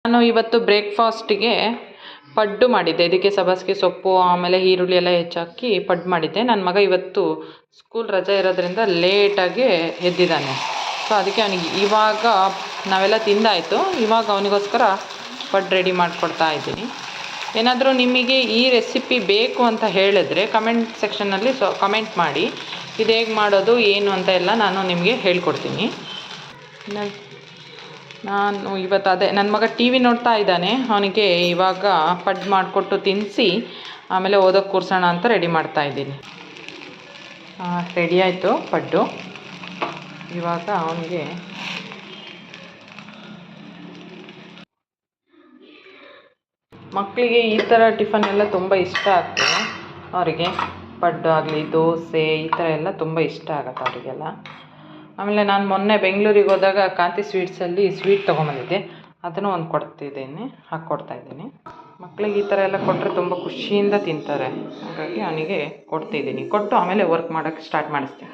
ನಾನು ಇವತ್ತು ಬ್ರೇಕ್ಫಾಸ್ಟಿಗೆ ಪಡ್ಡು ಮಾಡಿದ್ದೆ. ಇದಕ್ಕೆ ಸಬ್ಬಸಿಗೆ ಸೊಪ್ಪು ಆಮೇಲೆ ಈರುಳ್ಳಿ ಎಲ್ಲ ಹೆಚ್ಚಾಕಿ ಪಡ್ಡು ಮಾಡಿದ್ದೆ. ನನ್ನ ಮಗ ಇವತ್ತು ಸ್ಕೂಲ್ ರಜೆ ಇರೋದ್ರಿಂದ ಲೇಟಾಗಿ ಎದ್ದಿದ್ದಾನೆ. ಸೊ ಅದಕ್ಕೆ ಅವನಿಗೆ ಇವಾಗ ನಾವೆಲ್ಲ ತಿಂದಾಯಿತು. ಇವಾಗ ಅವನಿಗೋಸ್ಕರ ಪಡ್ಡು ರೆಡಿ ಮಾಡಿಕೊಡ್ತಾ ಇದ್ದೀನಿ. ಏನಾದರೂ ನಿಮಗೆ ಈ ರೆಸಿಪಿ ಬೇಕು ಅಂತ ಹೇಳಿದ್ರೆ ಕಮೆಂಟ್ ಸೆಕ್ಷನ್ನಲ್ಲಿ ಕಮೆಂಟ್ ಮಾಡಿ. ಇದು ಹೇಗೆ ಮಾಡೋದು ಏನು ಅಂತ ಎಲ್ಲ ನಾನು ನಿಮಗೆ ಹೇಳ್ಕೊಡ್ತೀನಿ. ನಾನು ಇವತ್ತು ಅದೇ ನನ್ನ ಮಗ ಟಿ ವಿ ನೋಡ್ತಾ ಇದ್ದಾನೆ. ಅವನಿಗೆ ಇವಾಗ ಪಡ್ಡು ಮಾಡಿಕೊಟ್ಟು ತಿನ್ನಿಸಿ ಆಮೇಲೆ ಓದೋಕ್ಕೆ ಕೂರ್ಸೋಣ ಅಂತ ರೆಡಿ ಮಾಡ್ತಾ ಇದ್ದೀನಿ. ರೆಡಿ ಆಯಿತು ಪಡ್ಡು. ಇವಾಗ ಅವನಿಗೆ ಮಕ್ಕಳಿಗೆ ಈ ಥರ ಟಿಫನ್ ಎಲ್ಲ ತುಂಬ ಇಷ್ಟ ಆಗ್ತದೆ. ಅವರಿಗೆ ಪಡ್ಡು ಆಗಲಿ ದೋಸೆ ಈ ಥರ ಎಲ್ಲ ತುಂಬ ಇಷ್ಟ ಆಗುತ್ತೆ ಅವರಿಗೆಲ್ಲ. ಆಮೇಲೆ ನಾನು ಮೊನ್ನೆ ಬೆಂಗಳೂರಿಗೆ ಹೋದಾಗ ಕಾಂತಿ ಸ್ವೀಟ್ಸಲ್ಲಿ ಸ್ವೀಟ್ ತೊಗೊಂಬಂದಿದ್ದೆ. ಅದನ್ನು ಒಂದು ಹಾಕ್ಕೊಡ್ತಾಯಿದ್ದೀನಿ. ಮಕ್ಕಳಿಗೆ ಈ ಥರ ಎಲ್ಲ ಕೊಟ್ಟರೆ ತುಂಬ ಖುಷಿಯಿಂದ ತಿಂತಾರೆ. ಹಾಗಾಗಿ ಅವನಿಗೆ ಕೊಡ್ತಿದ್ದೀನಿ. ಕೊಟ್ಟು ಆಮೇಲೆ ವರ್ಕ್ ಮಾಡೋಕ್ಕೆ ಸ್ಟಾರ್ಟ್ ಮಾಡಿಸ್ತೀನಿ.